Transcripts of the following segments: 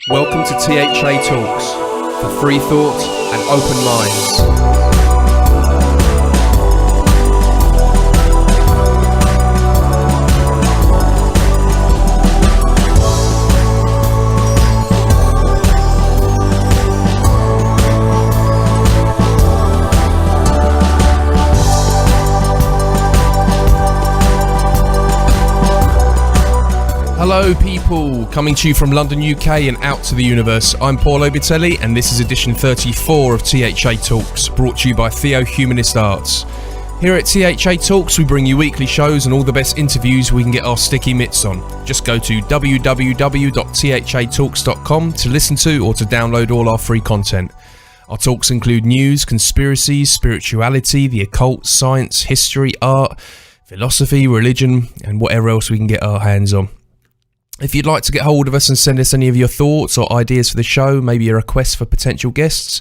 Welcome to THA Talks, for free thought and open minds. Hello people, coming to you from London, UK and out to the universe. I'm Paul Obitelli and this is edition 34 of THA Talks, brought to you by Theo Humanist Arts. Here at THA Talks we bring you weekly shows and all the best interviews we can get our sticky mitts on. Just go to www.thatalks.com to listen to or to download all our free content. Our talks include news, conspiracies, spirituality, the occult, science, history, art, philosophy, religion and whatever else we can get our hands on. If you'd like to get hold of us and send us any of your thoughts or ideas for the show, maybe a request for potential guests,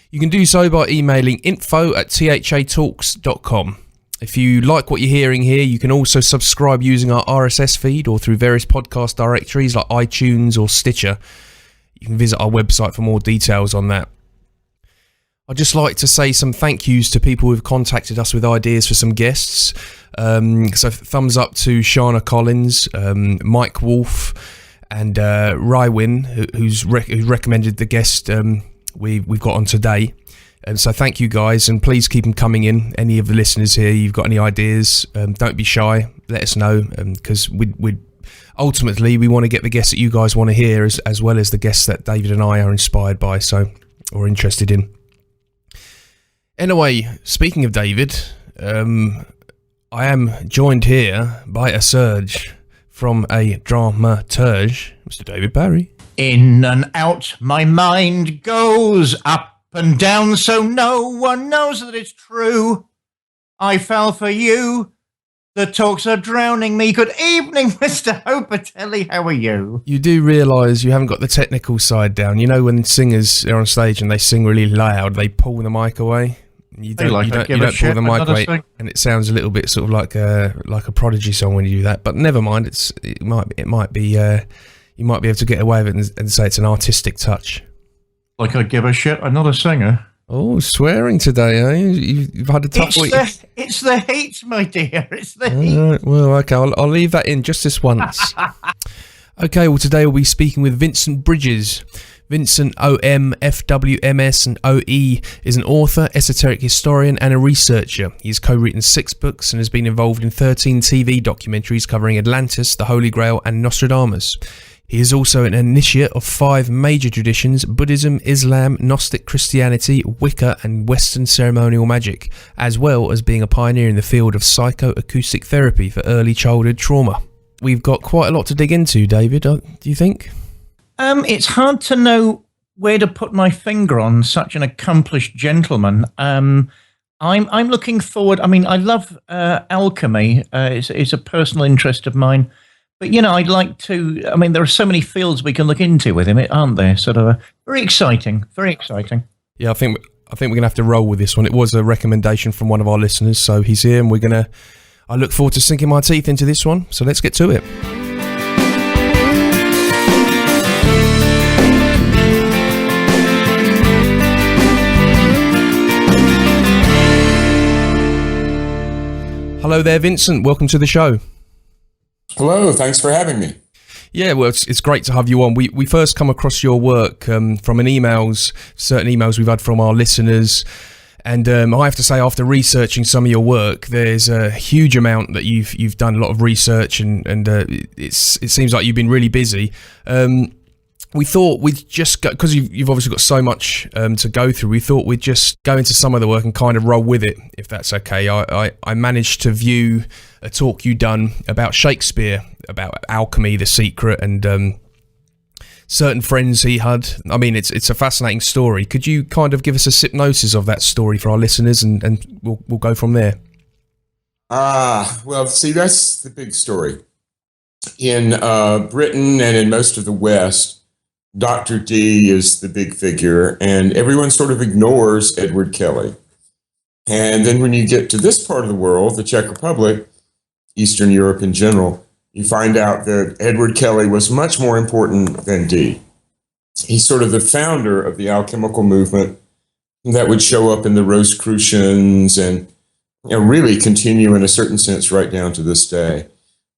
you can do so by emailing info@thatalks.com. If you like what you're hearing here, you can also subscribe using our RSS feed or through various podcast directories like iTunes or Stitcher. You can visit our website for more details on that. I'd just like to say some thank yous to people who've contacted us with ideas for some guests. So thumbs up to Shana Collins, Mike Wolf and Rywin, who's recommended the guest we've got on today. And so thank you guys, and please keep them coming in. Any of the listeners here, you've got any ideas, don't be shy, let us know, because we ultimately we want to get the guests that you guys want to hear as well as the guests that David and I are inspired by or interested in. Anyway, speaking of David, I am joined here by a surge from a dramaturge, Mr. David Barry. In and out my mind goes, up and down, so no one knows that it's true. I fell for you. The talks are drowning me. Good evening, Mr. Obitelli. How are you? You do realise you haven't got the technical side down. You know when singers are on stage and they sing really loud, they pull the mic away? You don't pull the mic away, and it sounds a little bit sort of like a Prodigy song when you do that. But never mind, it might be you might be able to get away with it and say it's an artistic touch. Like I give a shit. I'm not a singer. Oh, swearing today, eh? You've had a tough week. It's the heat, my dear. It's the heat. Right, well, okay, I'll leave that in just this once. Okay, well today we'll be speaking with Vincent Bridges. Vincent OM, FWMS and OE is an author, esoteric historian and a researcher. He's co-written 6 books and has been involved in 13 TV documentaries covering Atlantis, the Holy Grail and Nostradamus. He is also an initiate of 5 major traditions: Buddhism, Islam, Gnostic Christianity, Wicca and Western ceremonial magic, as well as being a pioneer in the field of psycho-acoustic therapy for early childhood trauma. We've got quite a lot to dig into, David, do you think? It's hard to know where to put my finger on such an accomplished gentleman. I'm looking forward. I mean, I love alchemy. It's a personal interest of mine. But, you know, I'd like to... I mean, there are so many fields we can look into with him, aren't there? Sort of very exciting, very exciting. Yeah, I think we're going to have to roll with this one. It was a recommendation from one of our listeners, so he's here and I look forward to sinking my teeth into this one. So let's get to it. Hello there, Vincent. Welcome to the show. Hello. Thanks for having me. Yeah, well, it's great to have you on. We first come across your work from certain emails we've had from our listeners. And I have to say, after researching some of your work, there's a huge amount that you've done a lot of research and it seems like you've been really busy. We thought we'd just go, because you've obviously got so much to go through, we thought we'd just go into some of the work and kind of roll with it, if that's okay. I managed to view a talk you done about Shakespeare, about alchemy, the secret, and certain friends he had. I mean, it's a fascinating story. Could you kind of give us a synopsis of that story for our listeners, and we'll go from there? Well, see, that's the big story. In Britain and in most of the West, Dr. D is the big figure, and everyone sort of ignores Edward Kelly. And then when you get to this part of the world, the Czech Republic, Eastern Europe in general, you find out that Edward Kelly was much more important than D. He's sort of the founder of the alchemical movement that would show up in the Rosicrucians and really continue in a certain sense right down to this day.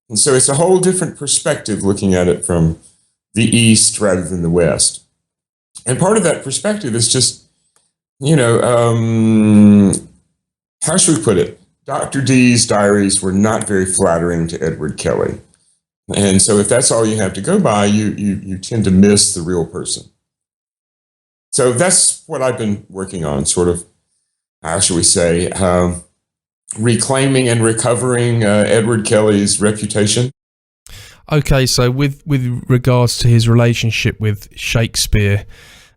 And so it's a whole different perspective looking at it from the East rather than the West. And part of that perspective is just, how should we put it? Dr. Dee's diaries were not very flattering to Edward Kelly. And so if that's all you have to go by, you tend to miss the real person. So that's what I've been working on, sort of, how should we say, reclaiming and recovering Edward Kelly's reputation. Okay, so with regards to his relationship with Shakespeare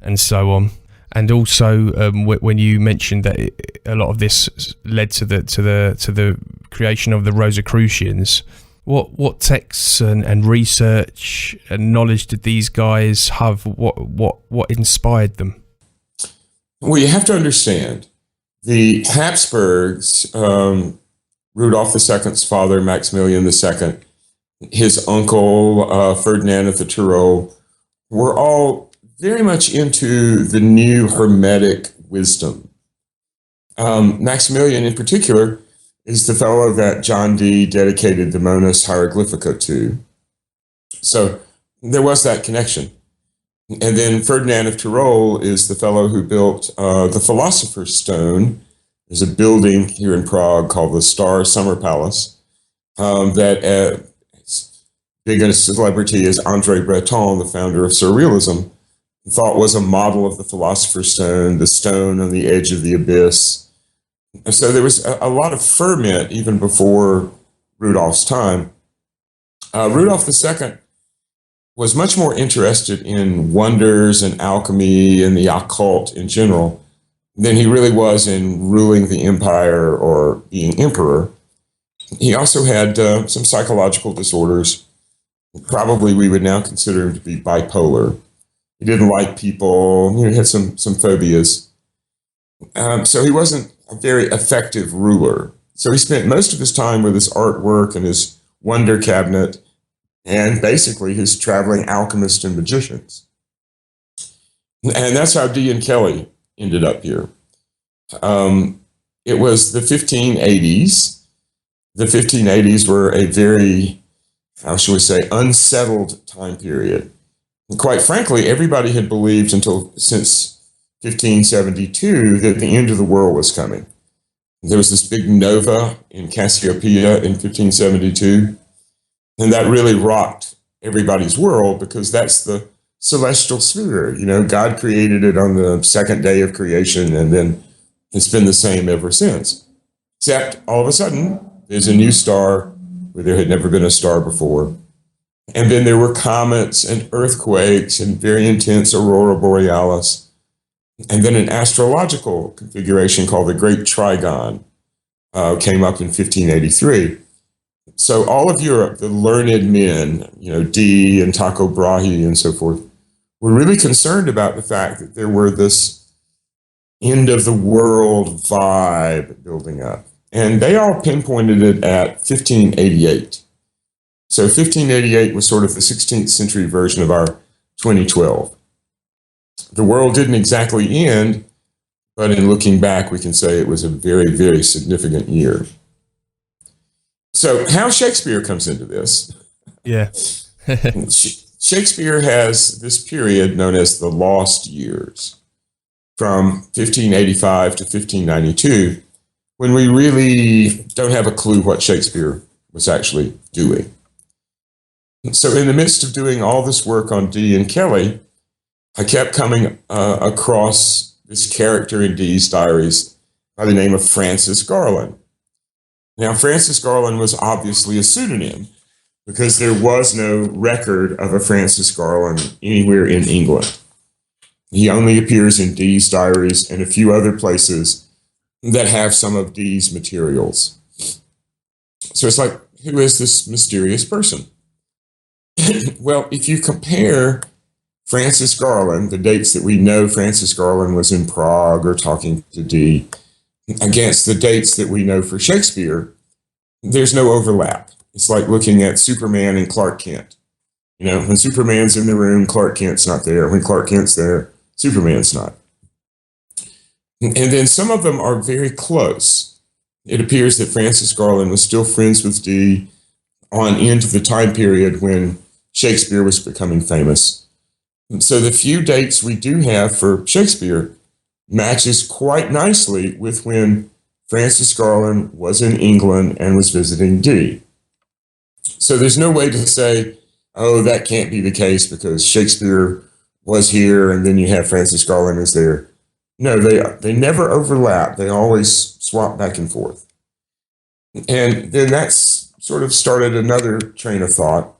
and so on, and also when you mentioned that a lot of this led to the creation of the Rosicrucians, what texts and research and knowledge did these guys have? What inspired them? Well, you have to understand the Habsburgs, Rudolph II's father, Maximilian II, his uncle, Ferdinand of the Tyrol, were all very much into the new Hermetic wisdom. Maximilian, in particular, is the fellow that John Dee dedicated the Monus Hieroglyphica to. So there was that connection. And then Ferdinand of Tyrol is the fellow who built the Philosopher's Stone. There's a building here in Prague called the Star Summer Palace that big a celebrity as André Breton, the founder of Surrealism, thought was a model of the Philosopher's Stone, the stone on the edge of the abyss. So there was a lot of ferment even before Rudolph's time. Rudolph II was much more interested in wonders and alchemy and the occult in general than he really was in ruling the empire or being emperor. He also had some psychological disorders. Probably we would now consider him to be bipolar. He didn't like people. He had some phobias. So he wasn't a very effective ruler. So he spent most of his time with his artwork and his wonder cabinet and basically his traveling alchemists and magicians. And that's how Dee and Kelly ended up here. It was the 1580s. The 1580s were a very, how shall we say, unsettled time period. And quite frankly, everybody had believed since 1572 that the end of the world was coming. There was this big nova in Cassiopeia in 1572, and that really rocked everybody's world because that's the celestial sphere. God created it on the second day of creation, and then it's been the same ever since. Except all of a sudden, there's a new star where there had never been a star before. And then there were comets and earthquakes and very intense aurora borealis. And then an astrological configuration called the Great Trigon came up in 1583. So all of Europe, the learned men, Dee and Tycho Brahe and so forth, were really concerned about the fact that there were this end of the world vibe building up. And they all pinpointed it at 1588. So 1588 was sort of the 16th century version of our 2012. The world didn't exactly end, but in looking back, we can say it was a very, very significant year. So how Shakespeare comes into this. Yeah. Shakespeare has this period known as the lost years from 1585 to 1592, when we really don't have a clue what Shakespeare was actually doing. So in the midst of doing all this work on Dee and Kelly, I kept coming across this character in Dee's diaries by the name of Francis Garland. Now, Francis Garland was obviously a pseudonym because there was no record of a Francis Garland anywhere in England. He only appears in Dee's diaries and a few other places that have some of Dee's materials. So it's like, who is this mysterious person? Well, if you compare Francis Garland, the dates that we know Francis Garland was in Prague or talking to Dee, against the dates that we know for Shakespeare, there's no overlap. It's like looking at Superman and Clark Kent. You know, when Superman's in the room, Clark Kent's not there. When Clark Kent's there, Superman's not. And then some of them are very close. It appears that Francis Garland was still friends with Dee on into the time period when Shakespeare was becoming famous. And so the few dates we do have for Shakespeare matches quite nicely with when Francis Garland was in England and was visiting Dee. So there's no way to say, oh, that can't be the case because Shakespeare was here and then you have Francis Garland is there. No, they never overlap. They always swap back and forth. And then that's sort of started another train of thought.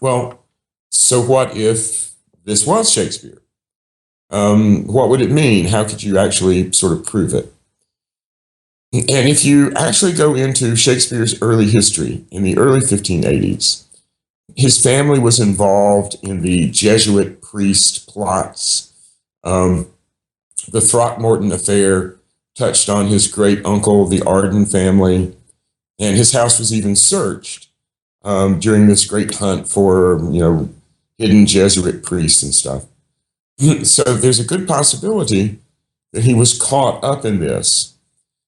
Well, so what if this was Shakespeare? What would it mean? How could you actually sort of prove it? And if you actually go into Shakespeare's early history in the early 1580s, his family was involved in the Jesuit priest plots. The Throckmorton affair touched on his great uncle, the Arden family, and his house was even searched during this great hunt for, hidden Jesuit priests and stuff. So there's a good possibility that he was caught up in this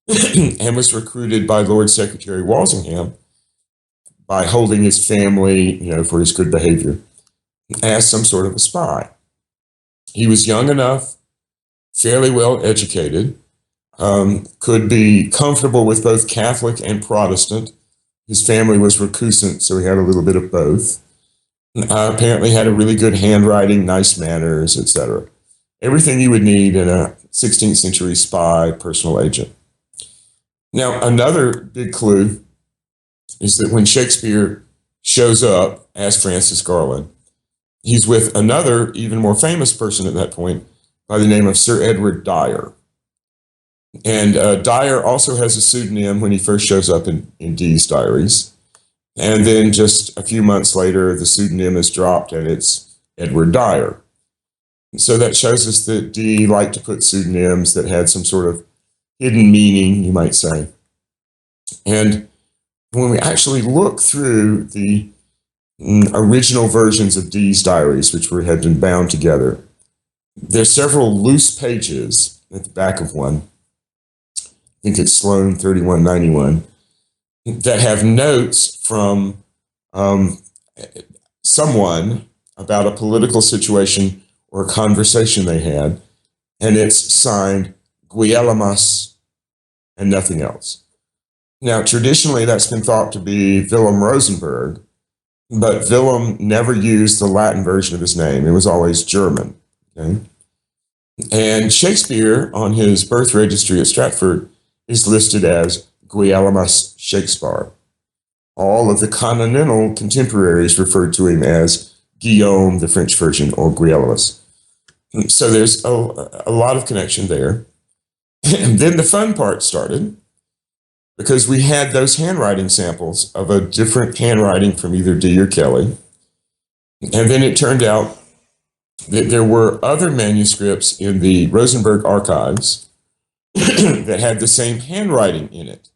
and was recruited by Lord Secretary Walsingham by holding his family, for his good behavior, as some sort of a spy. He was young enough, fairly well educated, could be comfortable with both Catholic and Protestant. His family was recusant, so he had a little bit of both. Apparently had a really good handwriting, nice manners, etc. Everything you would need in a 16th century spy, personal agent. Now, another big clue is that when Shakespeare shows up as Francis Garland, he's with another, even more famous person at that point by the name of Sir Edward Dyer. And Dyer also has a pseudonym when he first shows up in Dee's diaries. And then just a few months later, the pseudonym is dropped and it's Edward Dyer. So that shows us that Dee liked to put pseudonyms that had some sort of hidden meaning, you might say. And when we actually look through the original versions of Dee's diaries, which had been bound together, there's several loose pages at the back of one. I think it's Sloane 3191, that have notes from someone about a political situation or a conversation they had, and it's signed Guillermus and nothing else. Now, traditionally, that's been thought to be Willem Rosenberg, but Willem never used the Latin version of his name. It was always German. Okay? And Shakespeare, on his birth registry at Stratford, is listed as Guillermus Shakespeare. All of the continental contemporaries referred to him as Guillaume, the French version, or Guillermus. So there's a lot of connection there. And then the fun part started, because we had those handwriting samples of a different handwriting from either Dee or Kelly. And then it turned out that there were other manuscripts in the Rosenberg archives that had the same handwriting in it.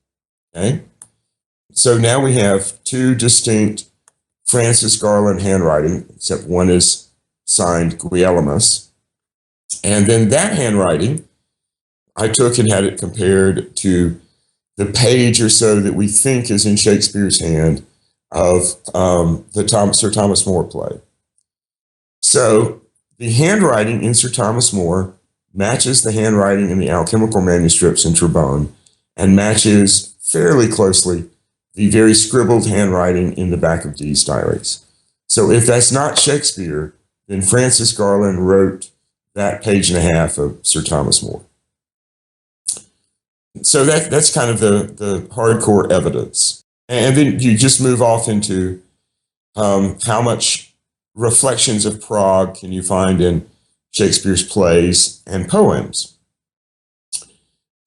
Okay? So now we have two distinct Francis Garland handwriting, except one is signed Guillermus. And then that handwriting, I took and had it compared to the page or so that we think is in Shakespeare's hand of the Sir Thomas More play. So the handwriting in Sir Thomas More matches the handwriting in the alchemical manuscripts in Trebon and matches fairly closely the very scribbled handwriting in the back of Dee's diaries. So if that's not Shakespeare, then Francis Garland wrote that page and a half of Sir Thomas More. So that's kind of the hardcore evidence. And then you just move off into how much reflections of Prague can you find in Shakespeare's plays and poems.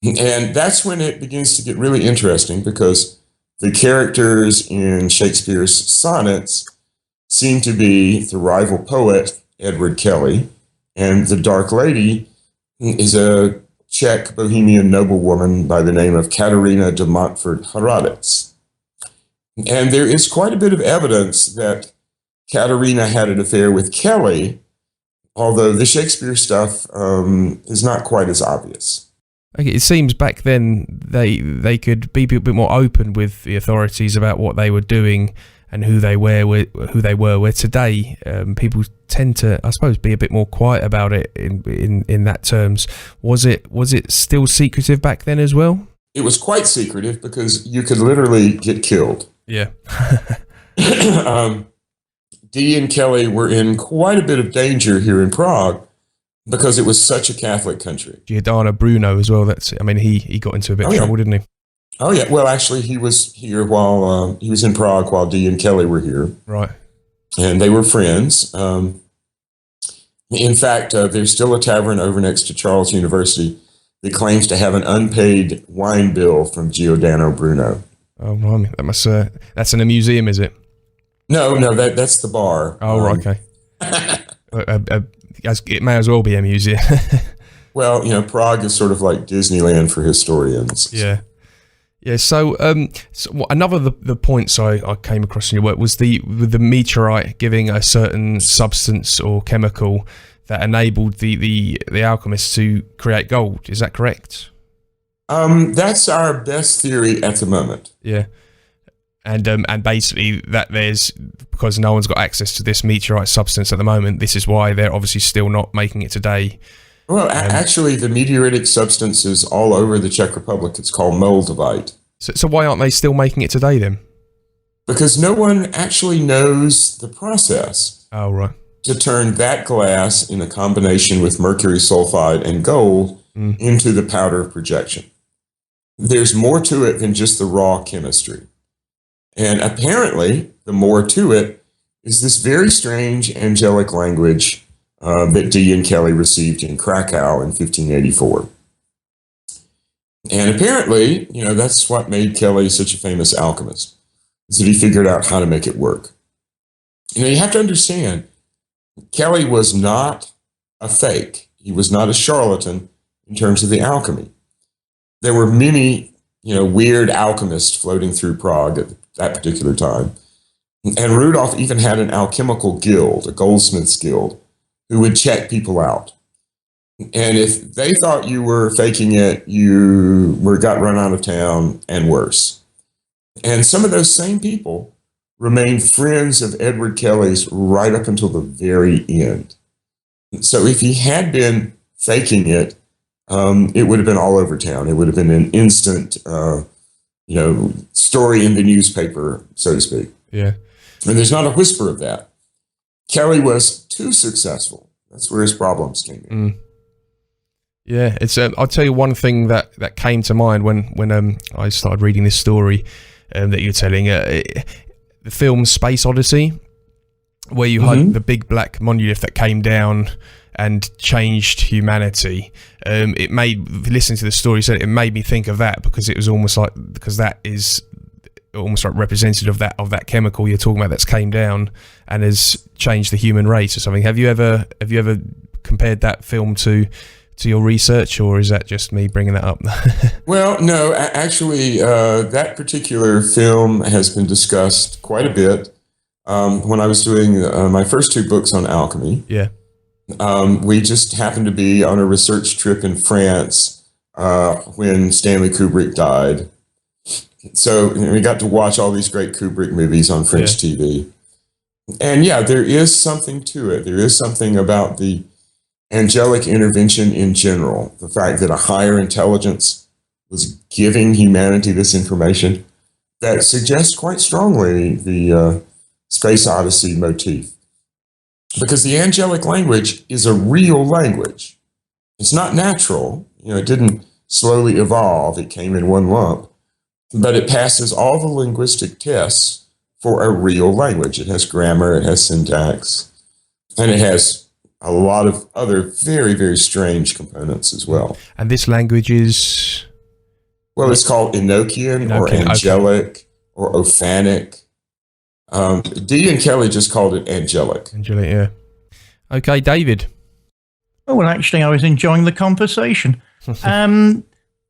And that's when it begins to get really interesting, because the characters in Shakespeare's sonnets seem to be the rival poet, Edward Kelly, and the Dark Lady is a Czech Bohemian noblewoman by the name of Katerina de Montfort Hradec. And there is quite a bit of evidence that Katerina had an affair with Kelly, although the Shakespeare stuff is not quite as obvious. Okay, it seems back then they could be a bit more open with the authorities about what they were doing and who they were. Where today people tend to, I suppose, be a bit more quiet about it in that terms. Was it still secretive back then as well? It was quite secretive because you could literally get killed. Yeah. Dee and Kelly were in quite a bit of danger here in Prague because it was such a Catholic country. Giordano Bruno as well. He got into a bit of trouble, didn't he? Oh yeah. Well, actually, he was here while he was in Prague while Dee and Kelly were here. Right. And they were friends. In fact, there's still a tavern over next to Charles University that claims to have an unpaid wine bill from Giordano Bruno. Oh, blimey. That must. That's in a museum, is it? No, that's the bar. Oh, right, okay. It may as well be a museum. Well, Prague is sort of like Disneyland for historians. Yeah. Yeah, so another of the points I came across in your work was with the meteorite giving a certain substance or chemical that enabled the alchemists to create gold. Is that correct? That's our best theory at the moment. Yeah. And basically that because no one's got access to this meteorite substance at the moment, this is why they're obviously still not making it today. Well, actually, the meteoritic substance is all over the Czech Republic. It's called moldavite. So why aren't they still making it today then? Because no one actually knows the process. Oh, right. To turn that glass in a combination with mercury sulfide and gold into the powder of projection. There's more to it than just the raw chemistry. And apparently, the more to it is this very strange angelic language that Dee and Kelly received in Krakow in 1584. And apparently, that's what made Kelly such a famous alchemist, is that he figured out how to make it work. You have to understand, Kelly was not a fake. He was not a charlatan in terms of the alchemy. There were many, weird alchemists floating through Prague at that particular time. And Rudolph even had an alchemical guild, a goldsmith's guild, who would check people out. And if they thought you were faking it, you got run out of town and worse. And some of those same people remained friends of Edward Kelly's right up until the very end. So if he had been faking it, it would have been all over town. It would have been an instant, story in the newspaper, so to speak. Yeah. And there's not a whisper of that. Kelly was too successful. That's where his problems came in. Yeah, it's. I'll tell you one thing that came to mind when I started reading this story that you're telling. The film Space Odyssey, where you had the big black monolith that came down and changed humanity. Listening to the story, said it made me think of that because it was almost like that is almost like representative of that chemical you're talking about that's came down and has changed the human race or something. Have you ever compared that film to your research, or is that just me bringing that up? Well, no, actually, that particular film has been discussed quite a bit. When I was doing my first two books on alchemy, we just happened to be on a research trip in France when Stanley Kubrick died. So we got to watch all these great Kubrick movies on French TV. And there is something to it. There is something about the angelic intervention in general, the fact that a higher intelligence was giving humanity this information that suggests quite strongly the Space Odyssey motif. Because the angelic language is a real language. It's not natural. It didn't slowly evolve. It came in one lump. But it passes all the linguistic tests for a real language. It has grammar, it has syntax, and it has a lot of other very, very strange components as well. And this language is? Well, it's called Enochian or angelic or Ophanic. Dee and Kelly just called it angelic. Angelic, yeah. Okay, David. Oh, well, actually, I was enjoying the conversation.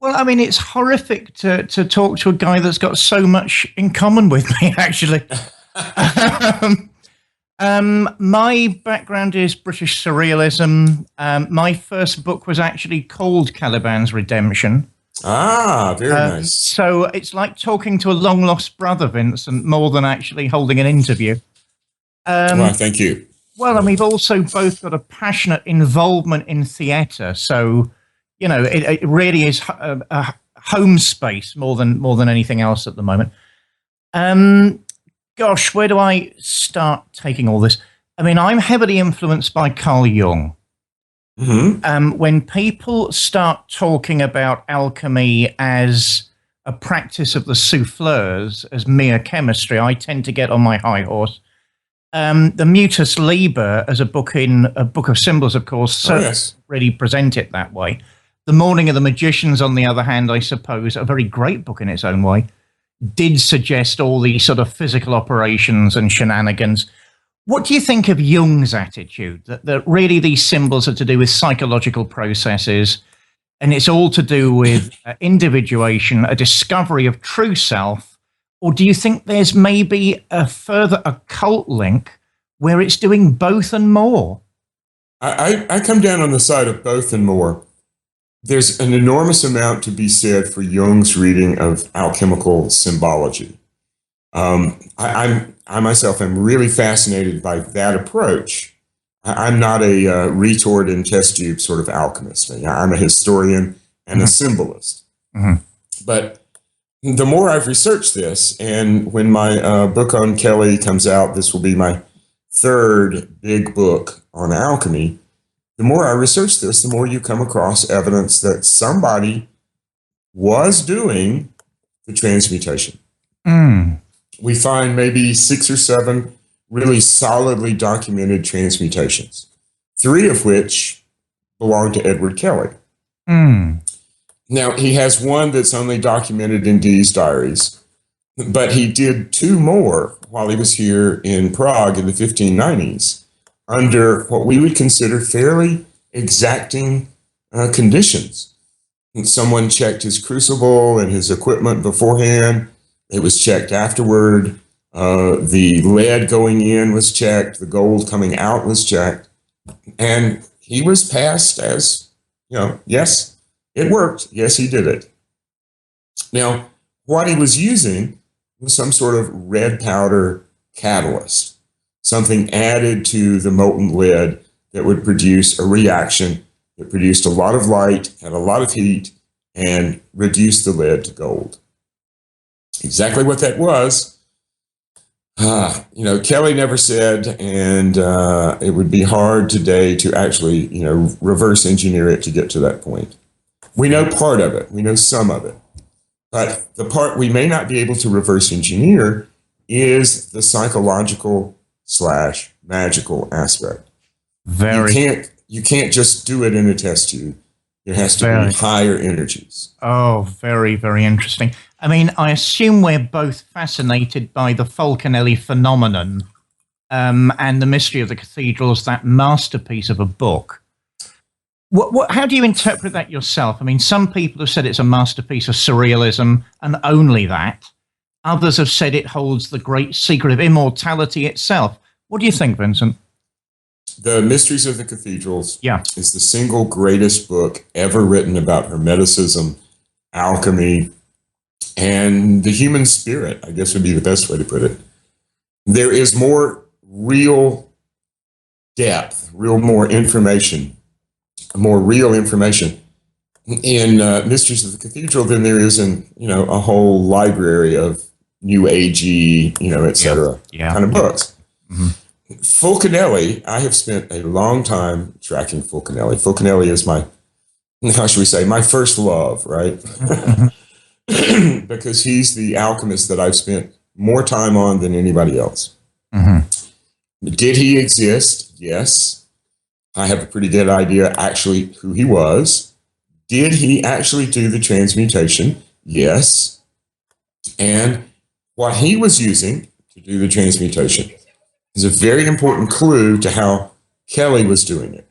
Well, I mean, it's horrific to talk to a guy that's got so much in common with me, actually. My background is British surrealism. My first book was actually called Caliban's Redemption. Ah, very nice. So it's like talking to a long lost brother, Vincent, more than actually holding an interview. Well, thank you. Well, and we've also both got a passionate involvement in theatre. So, you know, it really is a home space more than anything else at the moment. Gosh, where do I start taking all this? I mean, I'm heavily influenced by Carl Jung. Mm-hmm. When people start talking about alchemy as a practice of the souffleurs, as mere chemistry, I tend to get on my high horse. The Mutus Liber, as a book of symbols, of course, really present it that way. The Morning of the Magicians, on the other hand, I suppose, a very great book in its own way, did suggest all these sort of physical operations and shenanigans. What do you think of Jung's attitude, that really these symbols are to do with psychological processes, and it's all to do with individuation, a discovery of true self? Or do you think there's maybe a further occult link where it's doing both and more? I come down on the side of both and more. There's an enormous amount to be said for Jung's reading of alchemical symbology. I myself am really fascinated by that approach. I'm not a retort and test tube sort of alchemist. I'm a historian and a symbolist. Mm-hmm. But the more I've researched this, and when my book on Kelly comes out, this will be my third big book on alchemy. The more I research this, the more you come across evidence that somebody was doing the transmutation. We find maybe 6 or 7 really solidly documented transmutations, 3 of which belong to Edward Kelly. Now, he has one that's only documented in Dee's diaries, but he did 2 more while he was here in Prague in the 1590s under what we would consider fairly exacting conditions. And someone checked his crucible and his equipment beforehand. It was checked afterward. The lead going in was checked. The gold coming out was checked. And he was passed as, yes, it worked. Yes, he did it. Now, what he was using was some sort of red powder catalyst, something added to the molten lead that would produce a reaction that produced a lot of light, had a lot of heat, and reduced the lead to gold. Exactly what that was, Kelly never said, and it would be hard today to actually, reverse engineer it to get to that point. We know part of it. We know some of it. But the part we may not be able to reverse engineer is the psychological/magical aspect. You can't just do it in a test tube. There has to be higher energies. Oh, very, very interesting. I mean, I assume we're both fascinated by the Fulcanelli phenomenon and the mystery of the cathedrals, that masterpiece of a book. How do you interpret that yourself? I mean, some people have said it's a masterpiece of surrealism and only that. Others have said it holds the great secret of immortality itself. What do you think, Vincent? The Mysteries of the Cathedrals is the single greatest book ever written about Hermeticism, alchemy, and the human spirit, I guess would be the best way to put it. There is more real depth, more information, more real information in Mysteries of the Cathedral than there is in, a whole library of New Agey, etc. kind of books. Mm-hmm. Fulcanelli, I have spent a long time tracking Fulcanelli. Fulcanelli is my first love, right? Because he's the alchemist that I've spent more time on than anybody else. Mm-hmm. Did he exist? Yes. I have a pretty good idea actually who he was. Did he actually do the transmutation? Yes. And what he was using to do the transmutation is a very important clue to how Kelly was doing it.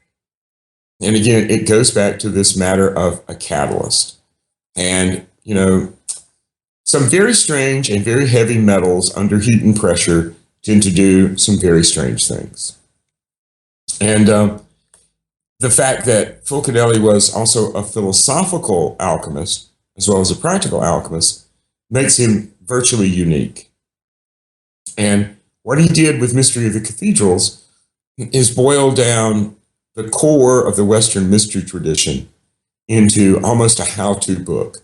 And again, it goes back to this matter of a catalyst. And, some very strange and very heavy metals under heat and pressure tend to do some very strange things. And the fact that Fulcanelli was also a philosophical alchemist as well as a practical alchemist makes him virtually unique. And what he did with Mystery of the Cathedrals is boil down the core of the Western mystery tradition into almost a how-to book.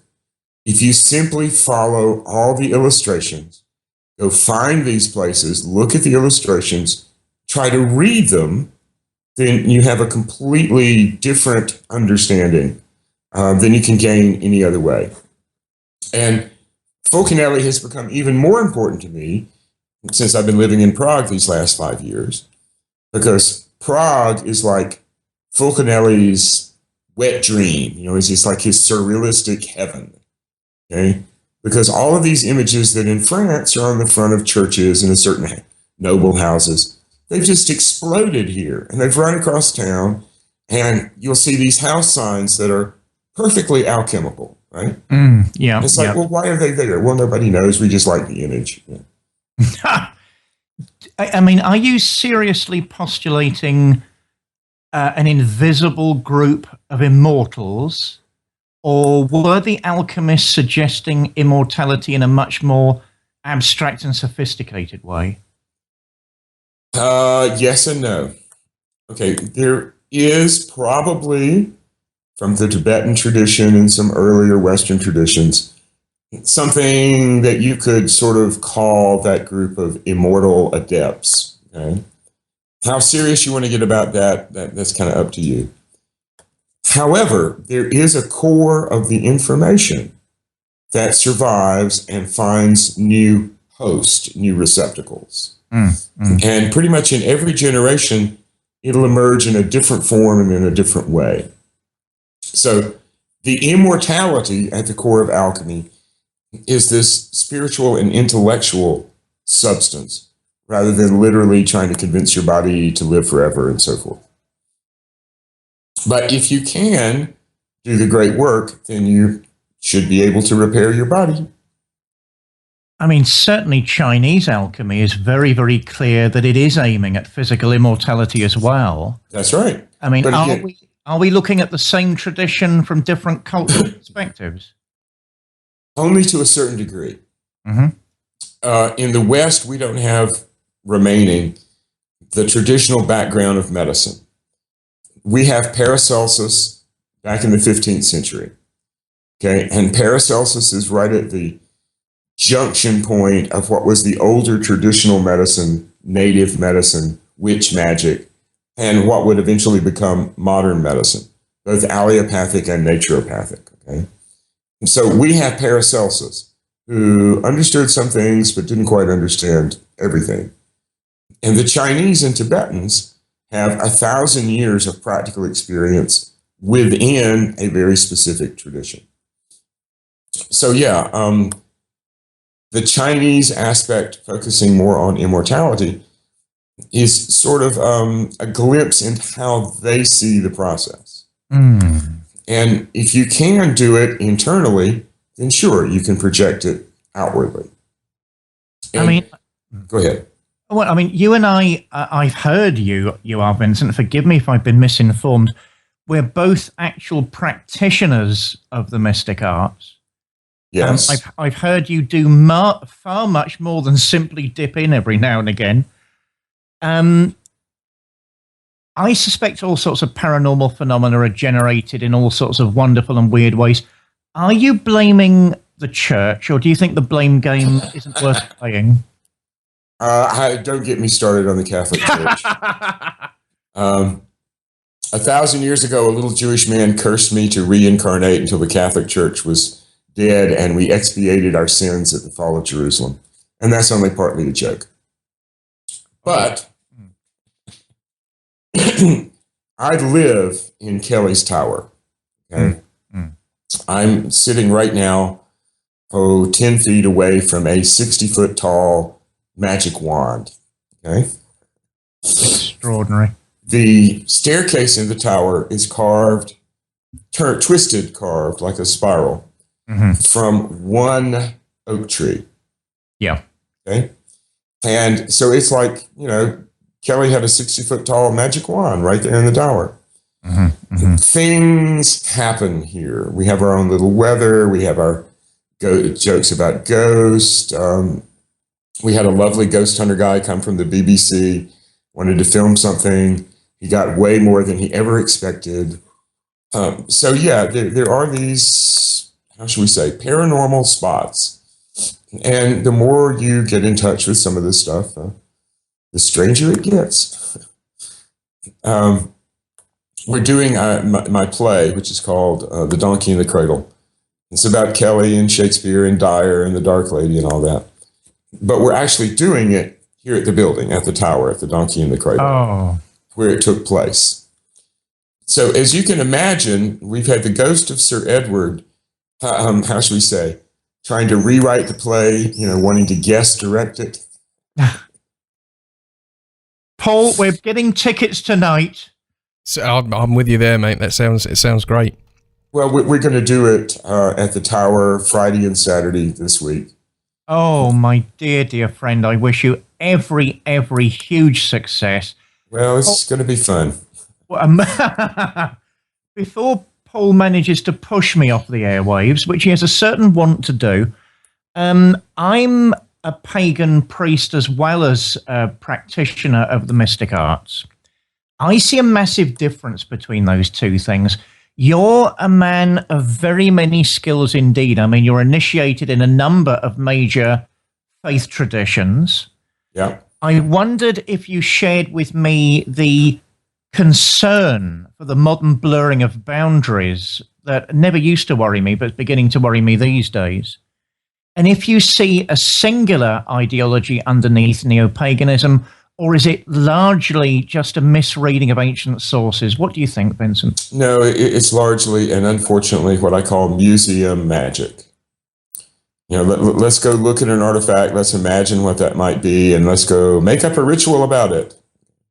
If you simply follow all the illustrations, go find these places, look at the illustrations, try to read them, then you have a completely different understanding than you can gain any other way. And Fulcanelli has become even more important to me since I've been living in Prague these last 5 years, because Prague is like Fulcanelli's wet dream. It's just like his surrealistic heaven. Okay? Because all of these images that in France are on the front of churches and a certain noble houses, they've just exploded here, and they've run across town, and you'll see these house signs that are perfectly alchemical, right? Yeah. It's like, well, why are they there? Well, nobody knows. We just like the image. Yeah. I mean, are you seriously postulating an invisible group of immortals, or were the alchemists suggesting immortality in a much more abstract and sophisticated way? Yes and no. Okay, there is probably, from the Tibetan tradition and some earlier Western traditions, something that you could sort of call that group of immortal adepts. Okay? How serious you want to get about that's kind of up to you. However, there is a core of the information that survives and finds new hosts, new receptacles. And pretty much in every generation, it'll emerge in a different form and in a different way. So the immortality at the core of alchemy is this spiritual and intellectual substance, rather than literally trying to convince your body to live forever and so forth. But if you can do the great work, then you should be able to repair your body. I mean, certainly Chinese alchemy is very, very clear that it is aiming at physical immortality as well. That's right. I mean, are we looking at the same tradition from different cultural perspectives? Only to a certain degree. In the West, we don't have remaining the traditional background of medicine. We have Paracelsus back in the 15th century. Okay, and Paracelsus is right at the junction point of what was the older traditional medicine, native medicine, witch magic, and what would eventually become modern medicine, both allopathic and naturopathic. Okay, and so we have Paracelsus, who understood some things but didn't quite understand everything. And the Chinese and Tibetans have 1,000 years of practical experience within a very specific tradition. So yeah, the Chinese aspect, focusing more on immortality, is sort of a glimpse into how they see the process. And if you can do it internally, then sure, you can project it outwardly. And, go ahead. Well, I mean, you and I've heard you are, Vincent, forgive me if I've been misinformed. We're both actual practitioners of the mystic arts. Yes. I've heard you do far much more than simply dip in every now and again. I suspect all sorts of paranormal phenomena are generated in all sorts of wonderful and weird ways. Are you blaming the church, or do you think the blame game isn't worth playing? Don't get me started on the Catholic Church. 1,000 years ago, a little Jewish man cursed me to reincarnate until the Catholic Church was dead, and we expiated our sins at the fall of Jerusalem. And that's only partly a joke. But I live in Kelly's Tower. Okay? I'm sitting right now, 10 feet away from a 60-foot tall magic wand. Okay? Extraordinary. The staircase in the tower is carved like a spiral, from one oak tree. Yeah. Okay. And so it's like, Kelly had a 60-foot tall magic wand right there in the tower. Things happen here. We have our own little weather. We have our jokes about ghosts. We had a lovely ghost hunter guy come from the BBC, wanted to film something. He got way more than he ever expected. So yeah, there are these, how should we say, paranormal spots. And the more you get in touch with some of this stuff, the stranger it gets. We're doing my play, which is called The Donkey in the Cradle. It's about Kelly and Shakespeare and Dyer and the Dark Lady and all that. But we're actually doing it here at the building, at the tower, at the Donkey in the Cradle, where it took place. So as you can imagine, we've had the ghost of Sir Edward, how should we say, trying to rewrite the play, wanting to guest direct it. Paul, we're getting tickets tonight. So I'm with you there, mate. It sounds great. Well, we're going to do it at the tower Friday and Saturday this week. Oh, my dear friend, I wish you every huge success. Well, it's going to be fun. Before Paul manages to push me off the airwaves, which he has a certain want to do, I'm a pagan priest as well as a practitioner of the mystic arts. I see a massive difference between those two things. You're a man of very many skills indeed. I mean, you're initiated in a number of major faith traditions. Yeah. I wondered if you shared with me the concern for the modern blurring of boundaries that never used to worry me, but is beginning to worry me these days. And if you see a singular ideology underneath neo-paganism, or is it largely just a misreading of ancient sources? What do you think, Vincent? No, it's largely and unfortunately what I call museum magic. Let's go look at an artifact. Let's imagine what that might be, and let's go make up a ritual about it.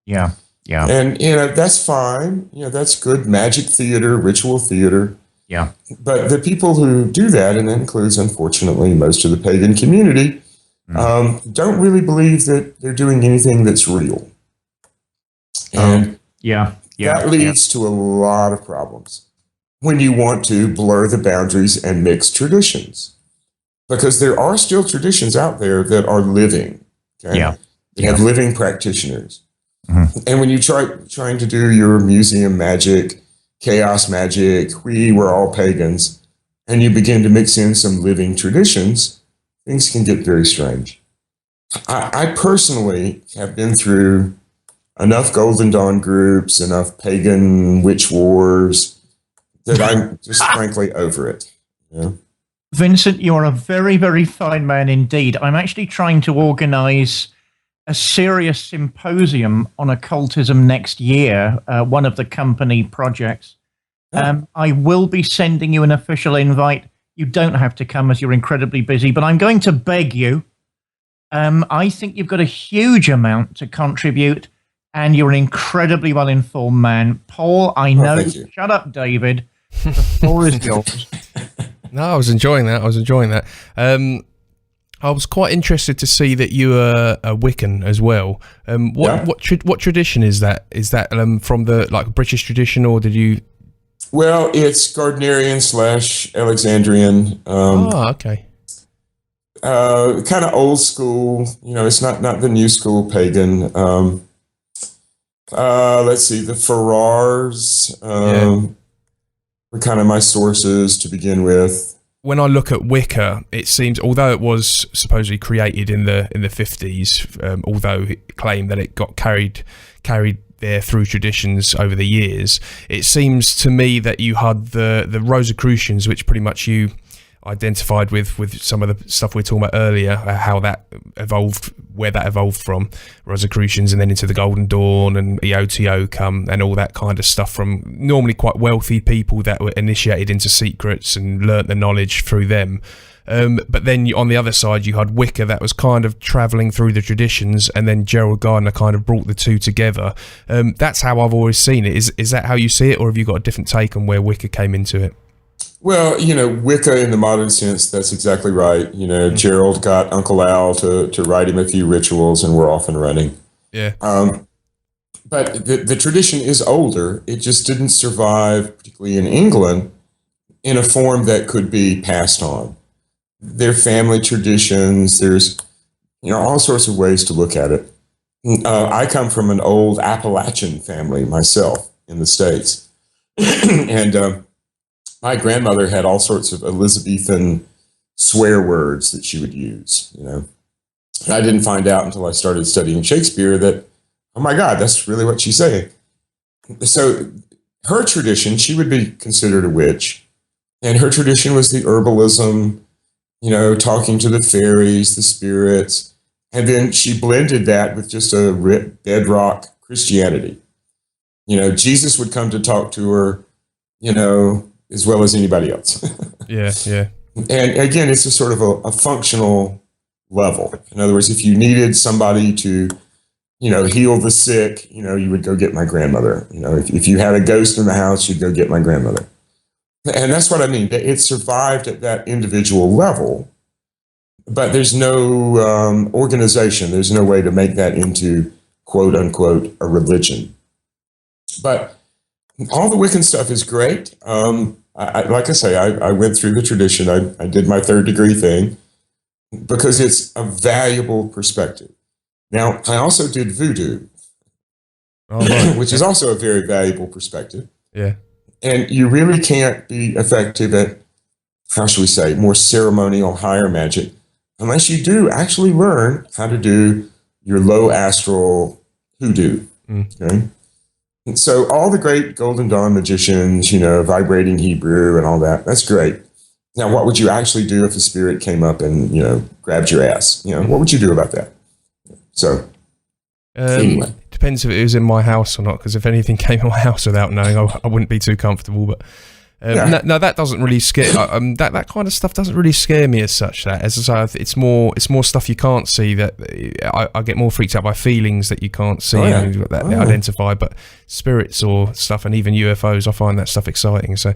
Yeah. And that's fine. That's good magic theater, ritual theater. Yeah. But the people who do that, and that includes, unfortunately, most of the pagan community, don't really believe that they're doing anything that's real. And that leads to a lot of problems when you want to blur the boundaries and mix traditions. Because there are still traditions out there that are living. Okay? Yeah. They have living practitioners. And when you trying to do your museum magic, chaos magic, we were all pagans, and you begin to mix in some living traditions, things can get very strange. I personally have been through enough Golden Dawn groups, enough pagan witch wars, that I'm just frankly over it. Yeah. Vincent, you're a very fine man indeed. I'm actually trying to organize a serious symposium on occultism next year, one of the company projects. I will be sending you an official invite. You don't have to come as you're incredibly busy, but I'm going to beg you. I think you've got a huge amount to contribute, and you're an incredibly well-informed man. Paul, I know. Shut up, David. The floor is yours. No, I was enjoying that. I was quite interested to see that you are a Wiccan as well. What tradition is that? Is that from the British tradition, or did you? Well, it's Gardnerian / Alexandrian. Okay. Kind of old school. It's not the new school pagan. Let's see, the Farrars were kind of my sources to begin with. When I look at Wicca, it seems, although it was supposedly created in the 50s, although it claimed that it got carried there through traditions over the years, it seems to me that you had the Rosicrucians, which pretty much you identified with some of the stuff we were talking about earlier, how that evolved, where that evolved from, Rosicrucians, and then into the Golden Dawn and EOTO come, and all that kind of stuff from normally quite wealthy people that were initiated into secrets and learnt the knowledge through them. But then on the other side, you had Wicca that was kind of travelling through the traditions, and then Gerald Gardner kind of brought the two together. That's how I've always seen it. Is that how you see it, or have you got a different take on where Wicca came into it? Well, Wicca in the modern sense, that's exactly right. Gerald got Uncle Al to write him a few rituals, and we're off and running. Yeah. But the tradition is older. It just didn't survive, particularly in England, in a form that could be passed on. Their family traditions, there's all sorts of ways to look at it. I come from an old Appalachian family myself in the States. And my grandmother had all sorts of Elizabethan swear words that she would use. I didn't find out until I started studying Shakespeare that, oh my God, that's really what she's saying. So her tradition, she would be considered a witch. And her tradition was the herbalism, talking to the fairies, the spirits. And then she blended that with just a bedrock Christianity. Jesus would come to talk to her, as well as anybody else. Yeah. And again, it's a sort of a functional level. In other words, if you needed somebody to, heal the sick, you would go get my grandmother. If you had a ghost in the house, you'd go get my grandmother. And that's what I mean. It survived at that individual level, but there's no organization. There's no way to make that into, quote unquote, a religion. But all the Wiccan stuff is great. Like I say, I went through the tradition. I did my third degree thing because it's a valuable perspective. Now, I also did voodoo, which is also a very valuable perspective. Yeah. And you really can't be effective at, how should we say, more ceremonial, higher magic unless you do actually learn how to do your low astral hoodoo. Okay? And so all the great Golden Dawn magicians, vibrating Hebrew and all that, that's great. Now, what would you actually do if a spirit came up and, grabbed your ass? What would you do about that? So, anyway. Depends if it was in my house or not, because if anything came in my house without knowing, I wouldn't be too comfortable. But no, that doesn't really scare. That kind of stuff doesn't really scare me as such. That, as I say, it's more stuff you can't see. That I get more freaked out by feelings that you can't see that identify. But spirits or stuff, and even UFOs, I find that stuff exciting. So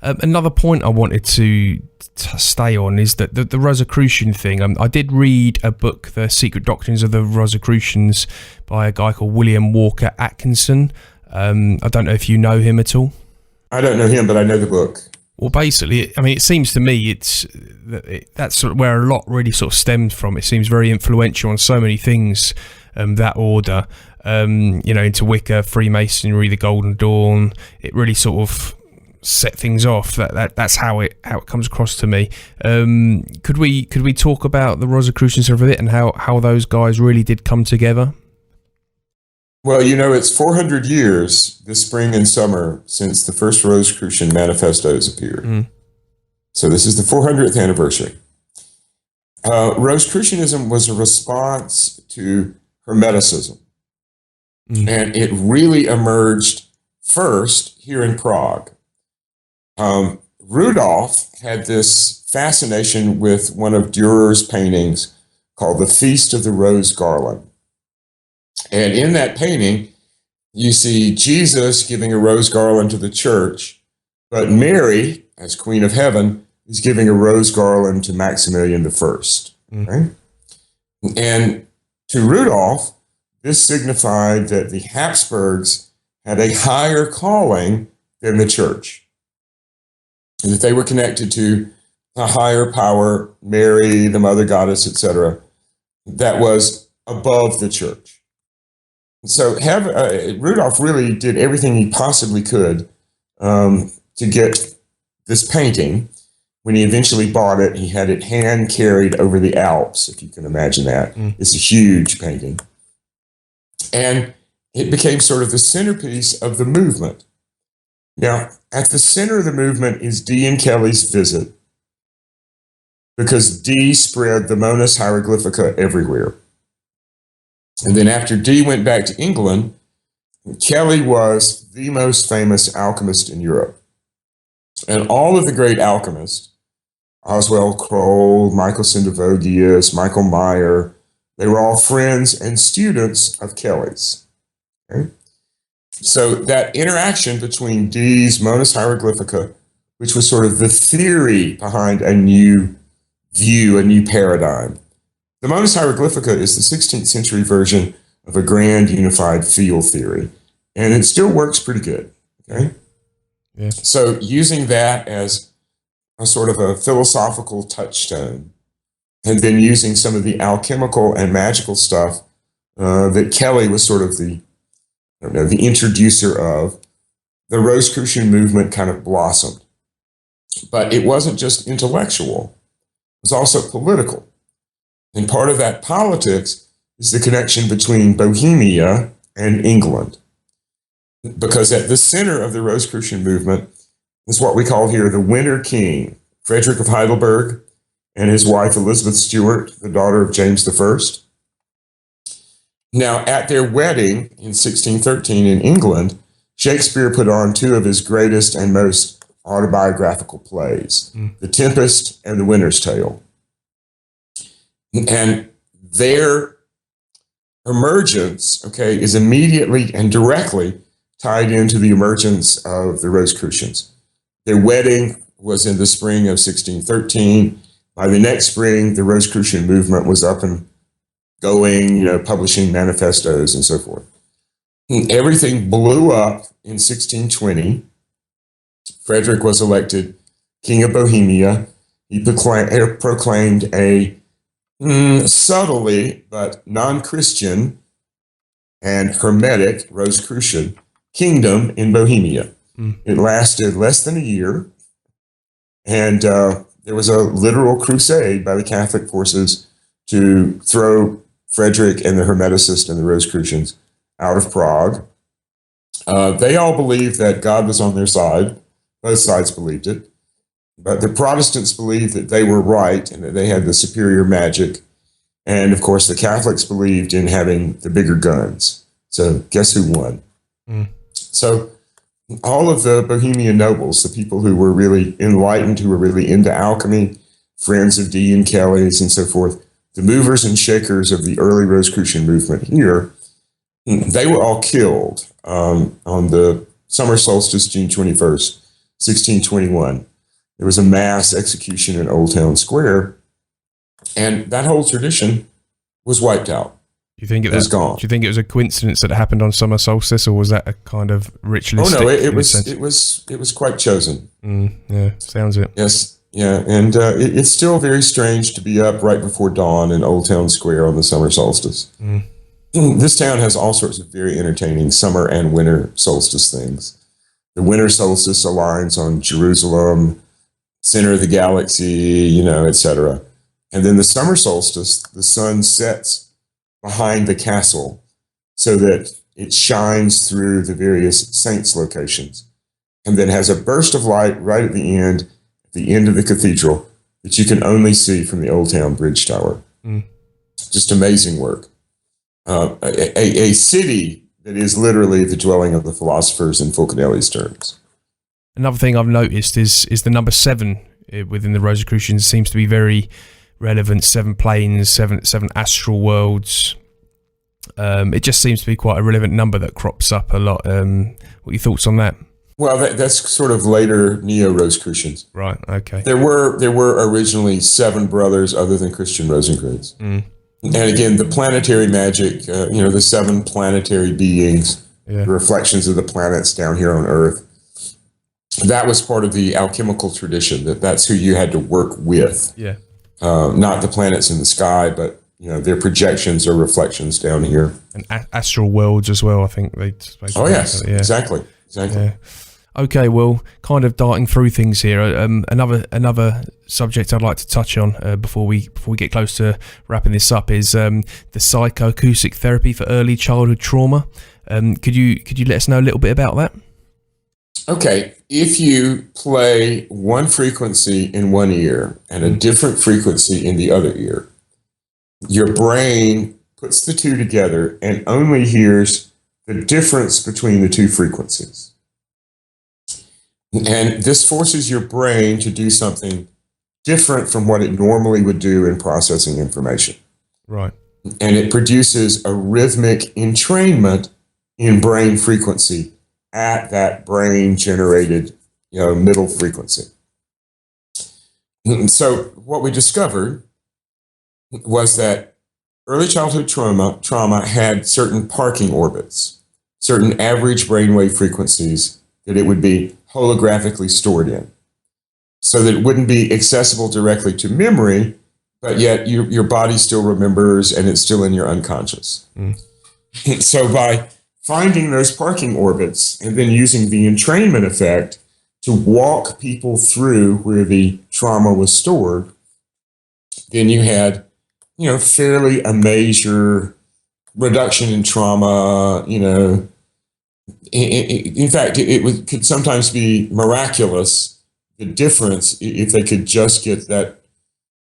another point I wanted to stay on is that the Rosicrucian thing. I did read a book, The Secret Doctrines of the Rosicrucians, by a guy called William Walker Atkinson. I don't know if you know him at all. I don't know him, but I know the book. Well, basically, I mean, it seems to me that's sort of where a lot really sort of stemmed from. It seems very influential on so many things, that order, into Wicca, Freemasonry, the Golden Dawn. It really sort of set things off. That's how it comes across to me. Could we talk about the Rosicrucians for a bit and how those guys really did come together? Well, it's 400 years this spring and summer since the first Rosicrucian manifestos appeared. So this is the 400th anniversary. Rosicrucianism was a response to Hermeticism. And it really emerged first here in Prague. Rudolph had this fascination with one of Dürer's paintings called The Feast of the Rose Garland. And in that painting, you see Jesus giving a rose garland to the church, but Mary, as Queen of Heaven, is giving a rose garland to Maximilian I. Right? And to Rudolph, this signified that the Habsburgs had a higher calling than the church, and that they were connected to a higher power, Mary, the Mother Goddess, etc., that was above the church. So Rudolph really did everything he possibly could to get this painting. When he eventually bought it, he had it hand carried over the Alps, if you can imagine that. It's a huge painting. And it became sort of the centerpiece of the movement. Now, at the center of the movement is Dee and Kelly's visit, because Dee spread the Monas Hieroglyphica everywhere. And then after Dee went back to England, Kelly was the most famous alchemist in Europe. And all of the great alchemists, Oswald Kroll, Michael Sindavogius, Michael Meyer, they were all friends and students of Kelly's. Okay? So that interaction between Dee's Monas Hieroglyphica which was sort of the theory behind a new view, a new paradigm. The Modus Hieroglyphica is the 16th century version of a grand unified field theory, and it still works pretty good. Okay. Yeah. So using that as a sort of a philosophical touchstone, and then using some of the alchemical and magical stuff that Kelly was sort of the introducer of, the Rosicrucian movement kind of blossomed. But it wasn't just intellectual, it was also political. And part of that politics is the connection between Bohemia and England. Because at the center of the Rosicrucian movement is what we call here the Winter King, Frederick of Heidelberg, and his wife Elizabeth Stuart, the daughter of James I. Now, at their wedding in 1613 in England, Shakespeare put on two of his greatest and most autobiographical plays, The Tempest and The Winter's Tale. And their emergence, is immediately and directly tied into the emergence of the Rosicrucians. Their wedding was in the spring of 1613. By the next spring, the Rosicrucian movement was up and going, publishing manifestos and so forth. And everything blew up in 1620. Frederick was elected King of Bohemia. He proclaimed a subtly but non-Christian and hermetic Rosicrucian kingdom in Bohemia. It lasted less than a year, and there was a literal crusade by the Catholic forces to throw Frederick and the Hermeticists and the Rosicrucians out of Prague. They all believed that God was on their side. Both sides believed it. But the Protestants believed that they were right and that they had the superior magic. And, of course, the Catholics believed in having the bigger guns. So guess who won? So all of the Bohemian nobles, the people who were really enlightened, who were really into alchemy, friends of Dee and Kelly's and so forth, the movers and shakers of the early Rosicrucian movement here, they were all killed on the summer solstice, June 21st, 1621. There was a mass execution in Old Town Square, and that whole tradition was wiped out. It was gone. Do you think it was a coincidence that it happened on summer solstice, or was that a kind of ritualistic? Oh no, it was quite chosen. Yeah, sounds it. Yes, yeah, and it's still very strange to be up right before dawn in Old Town Square on the summer solstice. This town has all sorts of very entertaining summer and winter solstice things. The winter solstice aligns on Jerusalem, center of the galaxy, etc. And then the summer solstice, the sun sets behind the castle so that it shines through the various saints' locations, and then has a burst of light right at the end of the cathedral that you can only see from the Old Town Bridge Tower. Just amazing work. A city that is literally the dwelling of the philosophers in Fulcanelli's terms. Another thing I've noticed is the number 7 within the Rosicrucians seems to be very relevant. 7 planes, seven astral worlds. It just seems to be quite a relevant number that crops up a lot. What are your thoughts on that? Well, that's sort of later Neo-Rosicrucians. Right, okay. There were originally 7 brothers other than Christian Rosencrantz. And again, the planetary magic, the 7 planetary beings, the reflections of the planets down here on Earth, that was part of the alchemical tradition, that's who you had to work with. Yeah. Not the planets in the sky, but their projections or reflections down here. And astral worlds as well, I think they. Oh yes, exactly. Yeah. Okay, well, kind of darting through things here. Another subject I'd like to touch on before we get close to wrapping this up is the psycho-acoustic therapy for early childhood trauma. Could you let us know a little bit about that? Okay, if you play one frequency in one ear and a different frequency in the other ear, your brain puts the two together and only hears the difference between the two frequencies. And this forces your brain to do something different from what it normally would do in processing information. Right. And it produces a rhythmic entrainment in brain frequency at that brain-generated middle frequency. And so what we discovered was that early childhood trauma had certain parking orbits, certain average brainwave frequencies that it would be holographically stored in, so that it wouldn't be accessible directly to memory, but yet your body still remembers and it's still in your unconscious. So by finding those parking orbits and then using the entrainment effect to walk people through where the trauma was stored, then you had, fairly a major reduction in trauma. In fact, it could sometimes be miraculous, the difference, if they could just get that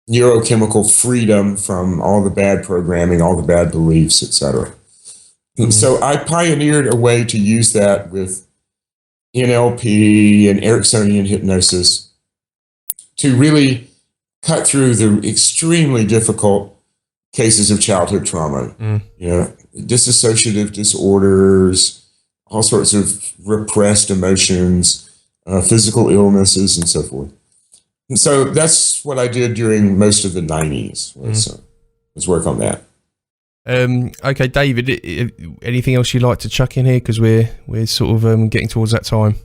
neurochemical freedom from all the bad programming, all the bad beliefs, etc. And so I pioneered a way to use that with NLP and Ericksonian hypnosis to really cut through the extremely difficult cases of childhood trauma, dissociative disorders, all sorts of repressed emotions, physical illnesses, and so forth. And so that's what I did during most of the 90s, was work on that. Okay, David, anything else you'd like to chuck in here? Because we're sort of getting towards that time.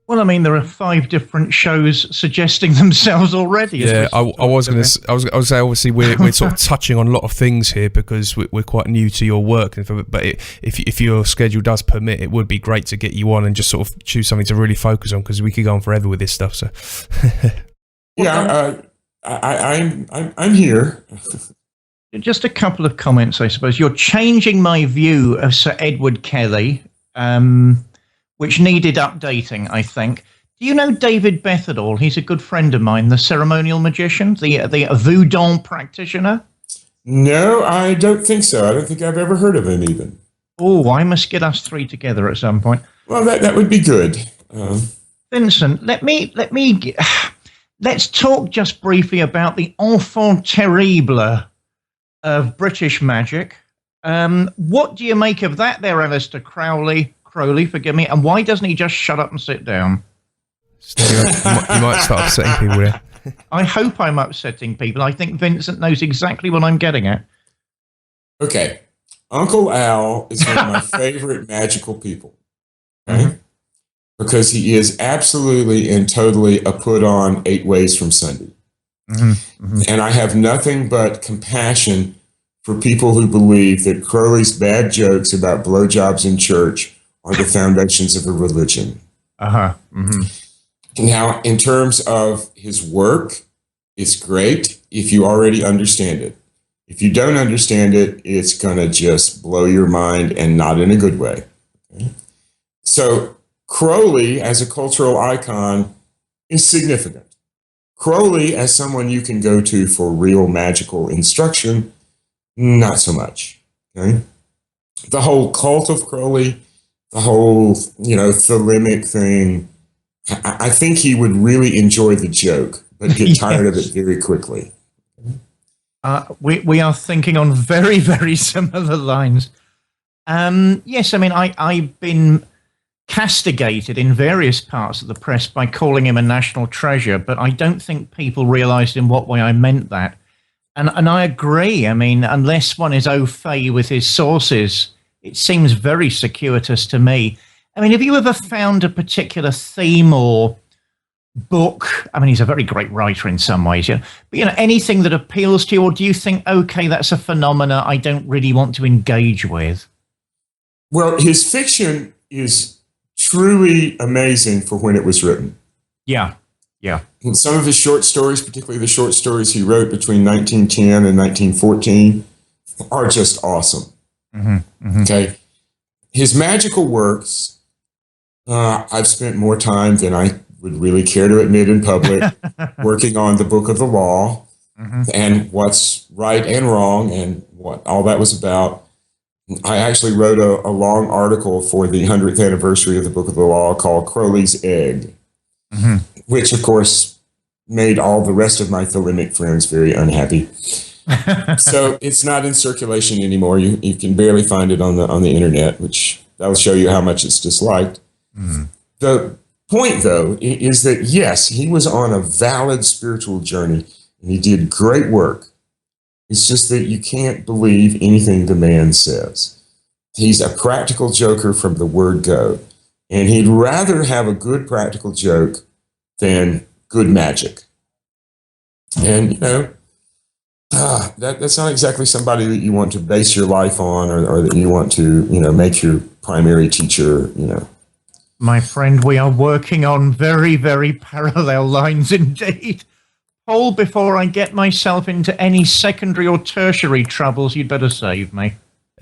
Well, I mean, there are 5 different shows suggesting themselves already. Yeah, I was going to say, obviously, we're sort of touching on a lot of things here because we're quite new to your work. But if your schedule does permit, it would be great to get you on and just sort of choose something to really focus on, because we could go on forever with this stuff. So, yeah, I'm here. Just a couple of comments, I suppose. You're changing my view of Sir Edward Kelly, which needed updating, I think. Do you know David Beth at all? He's a good friend of mine, the ceremonial magician, the voodoo practitioner. No, I don't think so. I don't think I've ever heard of him even. Oh, I must get us 3 together at some point. Well, that would be good. Vincent, let's talk just briefly about the enfant terrible of British magic. What do you make of that there, Alistair Crowley, forgive me, and why doesn't he just shut up and sit down? You might start upsetting people there. I hope I'm upsetting people. I think Vincent knows exactly what I'm getting at. Okay. Uncle Al is one of my favorite magical people. Okay? Because he is absolutely and totally a put on 8 ways from Sunday. And I have nothing but compassion for people who believe that Crowley's bad jokes about blowjobs in church are the foundations of a religion. Now, in terms of his work, it's great if you already understand it. If you don't understand it, it's going to just blow your mind, and not in a good way. Okay? So Crowley, as a cultural icon, is significant. Crowley, as someone you can go to for real magical instruction, not so much. Okay? The whole cult of Crowley, the whole, thelemic thing, I think he would really enjoy the joke, but get tired of it very quickly. We are thinking on very, very similar lines. Yes, I mean, I've been castigated in various parts of the press by calling him a national treasure, but I don't think people realized in what way I meant that. And I agree. I mean, unless one is au fait with his sources, it seems very circuitous to me. I mean, have you ever found a particular theme or book? I mean, he's a very great writer in some ways, but anything that appeals to you, or do you think, okay, that's a phenomena I don't really want to engage with? Well, his fiction is truly amazing for when it was written. Yeah. And some of his short stories, particularly the short stories he wrote between 1910 and 1914, are just awesome. Okay. His magical works, I've spent more time than I would really care to admit in public working on the Book of the Law and what's right and wrong and what all that was about. I actually wrote a long article for the 100th anniversary of the Book of the Law called Crowley's Egg, which, of course, made all the rest of my thelemic friends very unhappy. So it's not in circulation anymore. You can barely find it on the internet, which that'll show you how much it's disliked. The point, though, is that, yes, he was on a valid spiritual journey and he did great work. It's just that you can't believe anything the man says. He's a practical joker from the word go. And he'd rather have a good practical joke than good magic. And, that's not exactly somebody that you want to base your life on, or that you want to, make your primary teacher, My friend, we are working on very, very parallel lines indeed. Paul, before I get myself into any secondary or tertiary troubles, you'd better save me.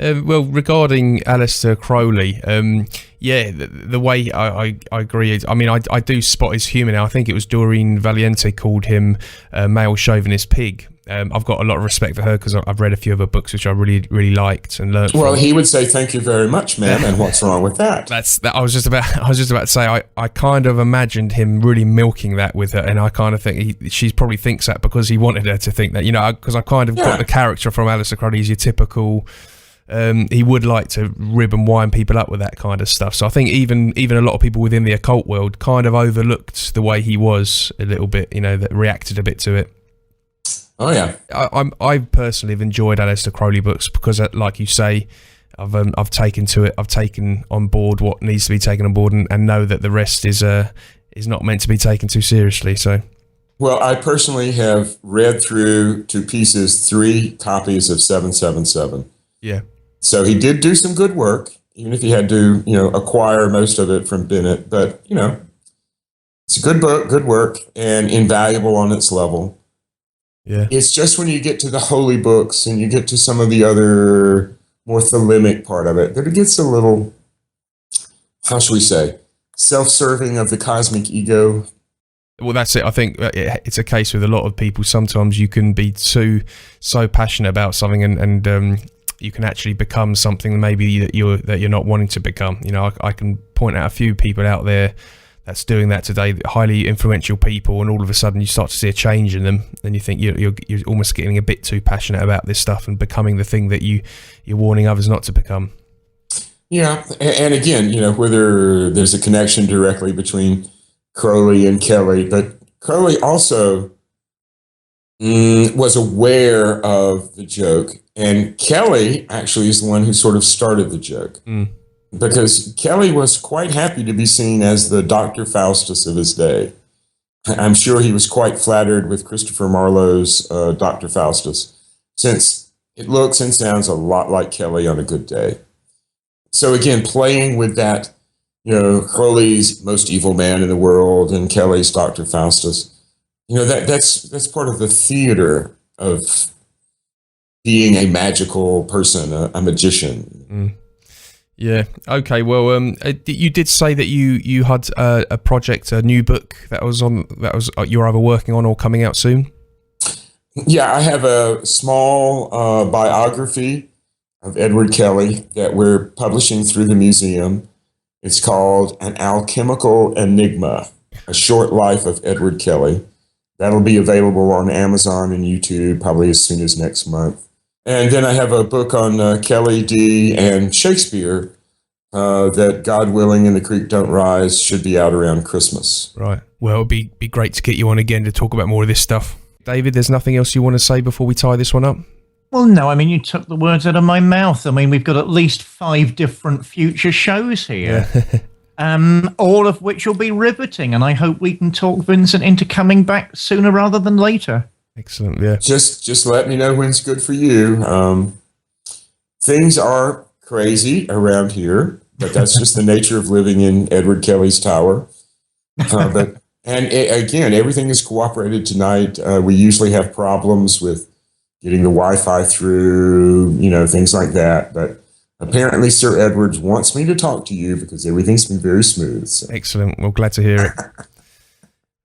Well, regarding Aleister Crowley, the way I agree is, I mean, I do spot his humour now. I think it was Doreen Valiente called him a male chauvinist pig. I've got a lot of respect for her because I've read a few of her books, which I really, really liked and learned. Well, from. He would say, "Thank you very much, ma'am," and what's wrong with that? I was just about to say I kind of imagined him really milking that with her, and I kind of think she probably thinks that because he wanted her to think that, because I kind of got the character from Aleister Crowley. He's your typical. He would like to rib and wind people up with that kind of stuff. So I think even a lot of people within the occult world kind of overlooked the way he was a little bit, that reacted a bit to it. Oh yeah, I personally have enjoyed Aleister Crowley books because, like you say, I've taken to it. I've taken on board what needs to be taken on board, and know that the rest is not meant to be taken too seriously. So. Well, I personally have read through to pieces 3 copies of 777. Yeah. So he did do some good work, even if he had to, acquire most of it from Bennett. But, it's a good book, good work, and invaluable on its level. Yeah. It's just when you get to the holy books and you get to some of the other more thelemic part of it that it gets a little, how should we say, self-serving of the cosmic ego. Well, that's it. I think it's a case with a lot of people. Sometimes you can be so passionate about something and you can actually become something maybe that you're not wanting to become. I can point out a few people out there that's doing that today, highly influential people, and all of a sudden you start to see a change in them, and you think you're almost getting a bit too passionate about this stuff and becoming the thing that you're warning others not to become. Yeah, and again, whether there's a connection directly between Crowley and Kelly, but Crowley also was aware of the joke. And Kelly actually is the one who sort of started the joke. Because Kelly was quite happy to be seen as the Dr. Faustus of his day. I'm sure he was quite flattered with Christopher Marlowe's Dr. Faustus, since it looks and sounds a lot like Kelly on a good day. So again, playing with that, Crowley's most evil man in the world and Kelly's Dr. Faustus, that's part of the theater of being a magical person, a magician. Yeah. Okay. Well, you did say that you had a project, a new book that was you're either working on or coming out soon. Yeah, I have a small biography of Edward Kelly that we're publishing through the museum. It's called An Alchemical Enigma: A Short Life of Edward Kelly. That'll be available on Amazon and YouTube probably as soon as next month. And then I have a book on Kelly D. and Shakespeare that, God willing, and the creek don't rise, should be out around Christmas. Right. Well, it'd be great to get you on again to talk about more of this stuff. David, there's nothing else you want to say before we tie this one up? Well, no, you took the words out of my mouth. We've got at least 5 different future shows here, all of which will be riveting, and I hope we can talk Vincent into coming back sooner rather than later. Excellent, yeah. Just let me know when's good for you. Things are crazy around here, but that's just the nature of living in Edward Kelly's tower. Again, everything is cooperated tonight. We usually have problems with getting the Wi-Fi through, things like that. But apparently Sir Edward wants me to talk to you because everything's been very smooth. So. Excellent. Well, glad to hear it.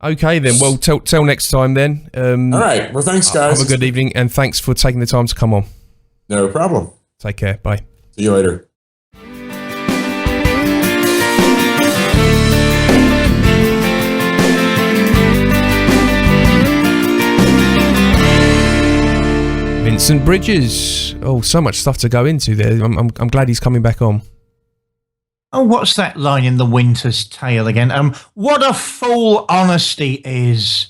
Okay, then. Well, till next time, then. All right. Well, thanks, guys. Have a good evening, and thanks for taking the time to come on. No problem. Take care. Bye. See you later. Vincent Bridges. Oh, so much stuff to go into there. I'm glad he's coming back on. Oh, what's that line in The Winter's Tale again? What a fool honesty is,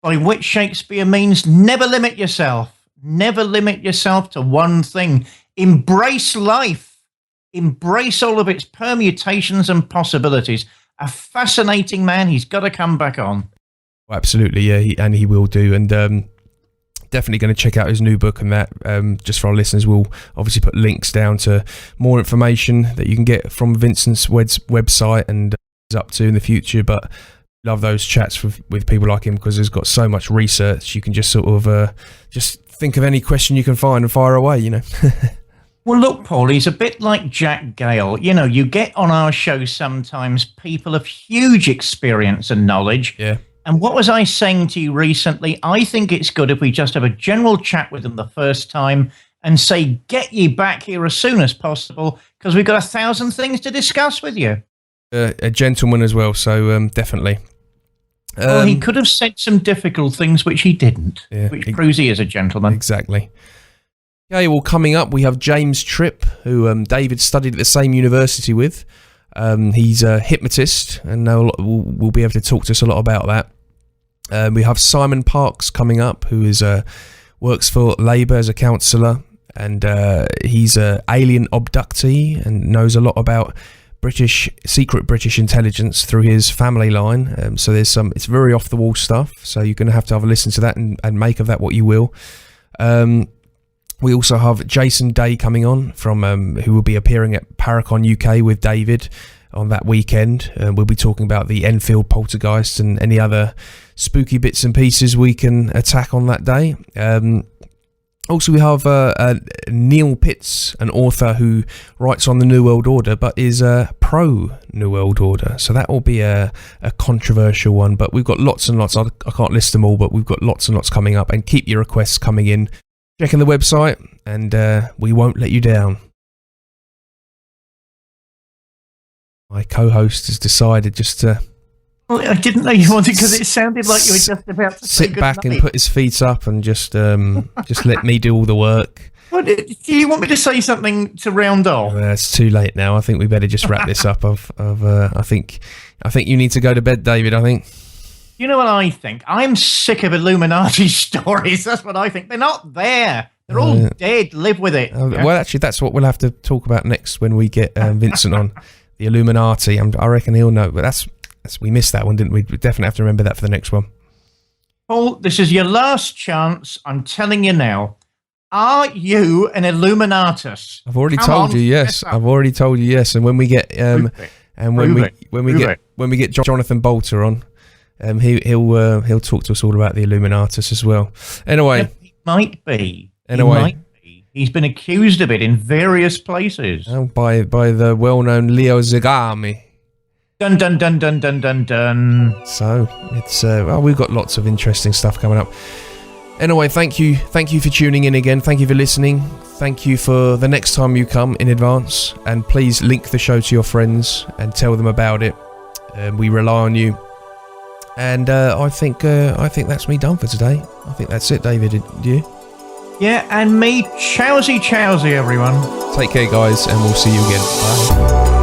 by which Shakespeare means never limit yourself. Never limit yourself to one thing. Embrace life. Embrace all of its permutations and possibilities. A fascinating man. He's got to come back on. Absolutely, yeah, he will do. And definitely going to check out his new book, and that just for our listeners, we'll obviously put links down to more information that you can get from Vincent's website and is up to in the future. But love those chats with people like him, because he's got so much research. You can just sort of just think of any question you can find and fire away, you know. Well, look, Paul, he's a bit like Jack Gale. You know, you get on our show sometimes people of huge experience and knowledge. Yeah. And what was I saying to you recently? I think it's good if we just have a general chat with them the first time and say, get ye back here as soon as possible, because we've got 1,000 things to discuss with you. A gentleman as well, so definitely. Well, he could have said some difficult things, which he didn't, which proves he is a gentleman. Exactly. Okay, well, coming up, we have James Tripp, who David studied at the same university with. He's a hypnotist, and we'll be able to talk to us a lot about that. We have Simon Parkes coming up, who is works for Labour as a councillor, and he's an alien abductee and knows a lot about secret British intelligence through his family line. So it's very off the wall stuff. So you're going to have a listen to that and make of that what you will. We also have Jason Day coming on from who will be appearing at Paracon UK with David on that weekend. We'll be talking about the Enfield poltergeist and any other spooky bits and pieces we can attack on that day. Also, we have Neil Pitts, an author who writes on the New World Order but is pro New World Order. So that will be a controversial one. But we've got lots and lots. I can't list them all, but we've got lots and lots coming up. And keep your requests coming in. Checking the website, and we won't let you down. My co-host has decided just to... Well, I didn't know you wanted, because it sounded like you were just about to sit back and put his feet up and just let me do all the work. What, do you want me to say something to round off? It's too late now. I think we better just wrap this up. I think you need to go to bed, David. I think. You know what I think? I'm sick of Illuminati stories. That's what I think. They're not there. They're all dead. Live with it. Well, actually, that's what we'll have to talk about next when we get Vincent on. The Illuminati. I reckon he'll know. But we missed that one, didn't we? We definitely have to remember that for the next one. Paul, this is your last chance. I'm telling you now. Are you an Illuminatus? I've already told you yes. I've already told you yes. And when we get when we get Jonathan Bolter on. He'll talk to us all about the Illuminatus as well. Anyway, he might be. Anyway, he might be. He's been accused of it in various places. By the well-known Leo Zagami. Dun dun dun dun dun dun dun. So it's we've got lots of interesting stuff coming up. Anyway, thank you for tuning in again. Thank you for listening. Thank you for the next time you come in advance, and please link the show to your friends and tell them about it. We rely on you. And I think that's me done for today. I think that's it, David. Do you? Yeah, and me. Chowsy, everyone. Take care, guys, and we'll see you again. Bye.